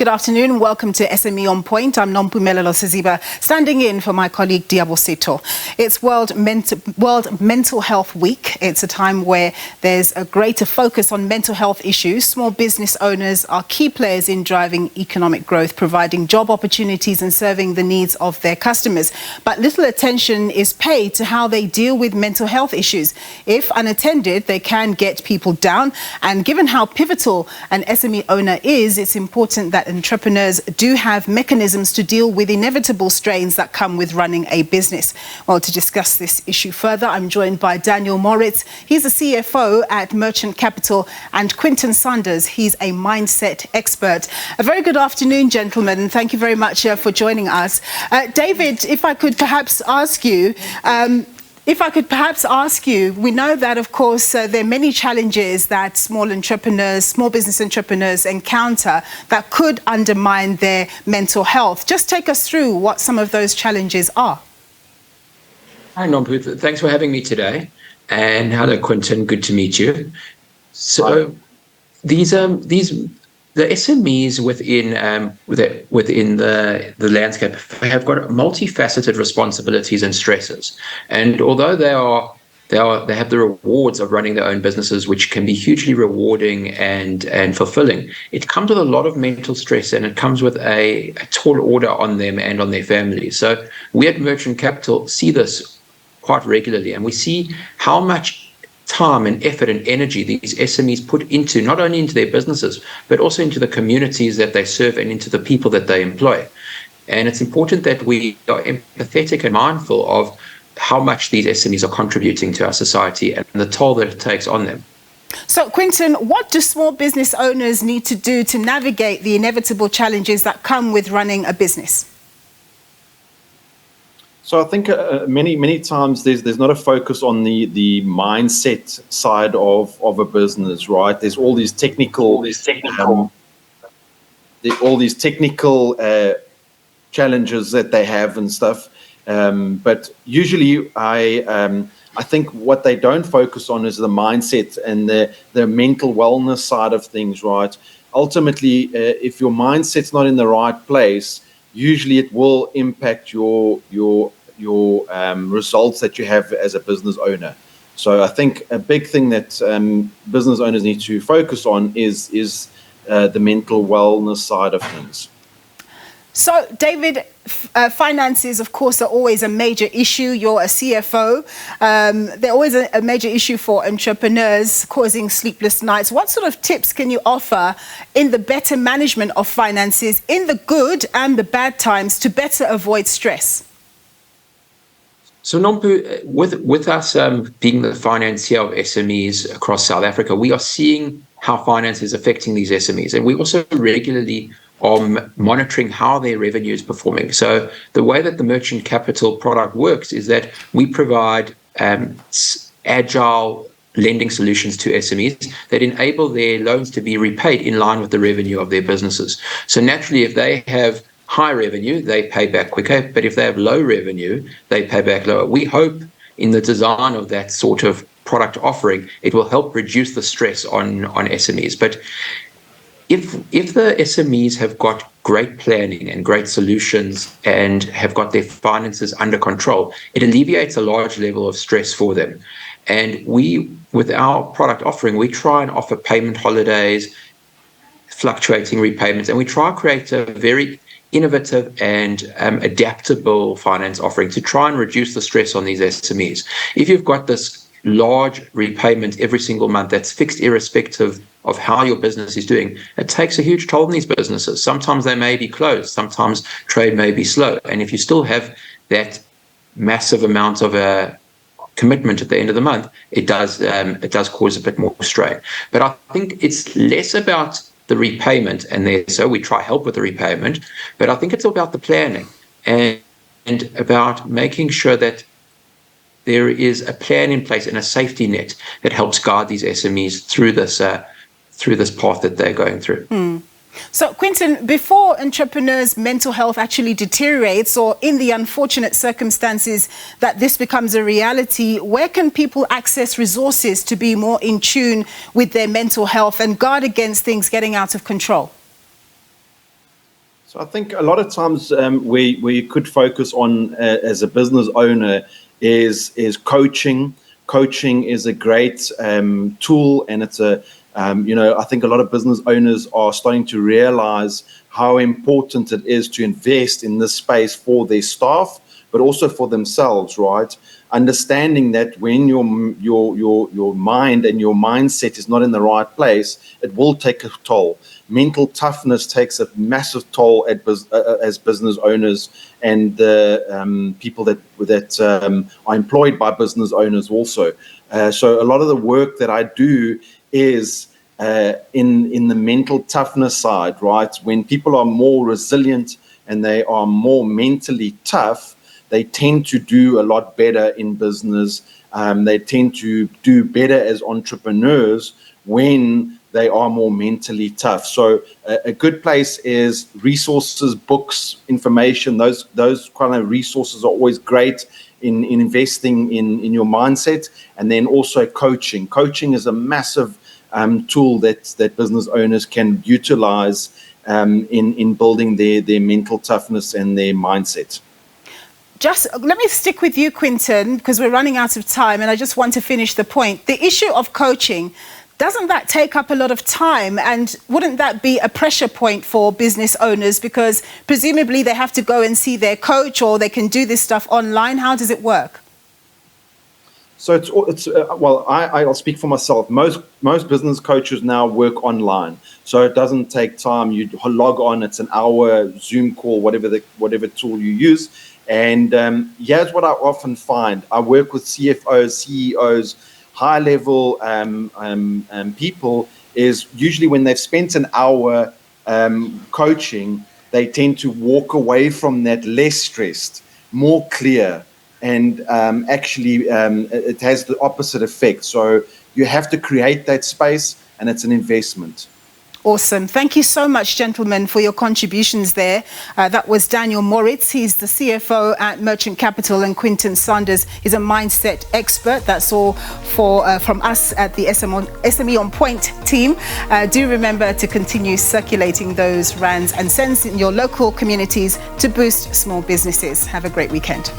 Good afternoon and welcome to SME Point. I'm Nompumelelo Siziba, standing in for my colleague Diabo Sito. It's World Mental Health Week. It's a time where there's a greater focus on mental health issues. Small business owners are key players in driving economic growth, providing job opportunities and serving the needs of their customers. But little attention is paid to how they deal with mental health issues. If unattended, they can get people down. And given how pivotal an SME owner is, it's important that entrepreneurs do have mechanisms to deal with inevitable strains that come with running a business. Well, to discuss this issue further, I'm joined by Daniel Moritz. He's the CFO at Merchant Capital, and Quinton Sanders. He's a mindset expert. A very good afternoon, gentlemen, and thank you very much for joining us. David, if I could perhaps ask you, we know that, of course, there are many challenges that small business entrepreneurs encounter that could undermine their mental health. Just take us through what some of those challenges are. Hi, Nompu. Thanks for having me today. And hello, Quinton. Good to meet you. So the SMEs within the landscape have got multifaceted responsibilities and stresses. And although they have the rewards of running their own businesses, which can be hugely rewarding and fulfilling, it comes with a lot of mental stress, and it comes with a tall order on them and on their families. So we at Merchant Capital see this quite regularly, and we see how much time and effort and energy these SMEs put into not only into their businesses, but also into the communities that they serve and into the people that they employ. And it's important that we are empathetic and mindful of how much these SMEs are contributing to our society and the toll that it takes on them. So, Quinton, what do small business owners need to do to navigate the inevitable challenges that come with running a business? So I think many times there's not a focus on the mindset side of a business, right? There's all these technical challenges that they have and stuff. But usually I think what they don't focus on is the mindset and the mental wellness side of things, right? Ultimately, if your mindset's not in the right place, usually it will impact your results that you have as a business owner. So I think a big thing that business owners need to focus on is the mental wellness side of things. So, David, finances, of course, are always a major issue. You're a CFO. They're always a major issue for entrepreneurs, causing sleepless nights. What sort of tips can you offer in the better management of finances in the good and the bad times to better avoid stress? So, Nompu, with us being the financier of SMEs across South Africa, we are seeing how finance is affecting these SMEs. And we also regularly are monitoring how their revenue is performing. So the way that the Merchant Capital product works is that we provide agile lending solutions to SMEs that enable their loans to be repaid in line with the revenue of their businesses. So naturally, if they have high revenue, they pay back quicker. But if they have low revenue, they pay back lower. We hope in the design of that sort of product offering, it will help reduce the stress on SMEs. But if the SMEs have got great planning and great solutions and have got their finances under control, it alleviates a large level of stress for them. And we, with our product offering, we try and offer payment holidays, fluctuating repayments, and we try and create a very innovative and adaptable finance offering to try and reduce the stress on these SMEs. If you've got this large repayment every single month that's fixed irrespective of how your business is doing, it takes a huge toll on these businesses. Sometimes they may be closed, sometimes trade may be slow. And if you still have that massive amount of a commitment at the end of the month, it does cause a bit more strain. But I think it's less about the repayment, and so we try help with the repayment, but I think it's about the planning and about making sure that there is a plan in place and a safety net that helps guide these SMEs through this path that they're going through. So, Quinton, before entrepreneurs' mental health actually deteriorates, or in the unfortunate circumstances that this becomes a reality, where can people access resources to be more in tune with their mental health and guard against things getting out of control? So I think a lot of times we could focus on as a business owner is coaching. Coaching is a great tool, and it's a I think a lot of business owners are starting to realize how important it is to invest in this space for their staff, but also for themselves, right? Understanding that when your mind and your mindset is not in the right place, it will take a toll. Mental toughness takes a massive toll as business owners and the people that are employed by business owners also. So a lot of the work that I do is in the mental toughness side, right? When people are more resilient and they are more mentally tough, they tend to do a lot better in business. They tend to do better as entrepreneurs when they are more mentally tough. So a good place is resources, books, information. Those kind of resources are always great in investing in your mindset. And then also coaching. Coaching is a massive tool that business owners can utilize in building their mental toughness and their mindset. Just let me stick with you, Quinton, because we're running out of time, and I just want to finish the point. The issue of coaching, doesn't that take up a lot of time? And wouldn't that be a pressure point for business owners? Because presumably they have to go and see their coach, or they can do this stuff online. How does it work? So well, I'll speak for myself. Most business coaches now work online, so it doesn't take time. You log on, it's an hour Zoom call, whatever tool you use. And here's what I often find. I work with CFOs, CEOs, high-level people, is usually when they've spent an hour coaching, they tend to walk away from that less stressed, more clear, and actually it has the opposite effect. So you have to create that space, and it's an investment. Awesome. Thank you so much, gentlemen, for your contributions there. That was Daniel Moritz. He's the CFO at Merchant Capital, and Quinton Sanders is a mindset expert. That's all from us at the SME On Point team. Do remember to continue circulating those rands and cents in your local communities to boost small businesses. Have a great weekend.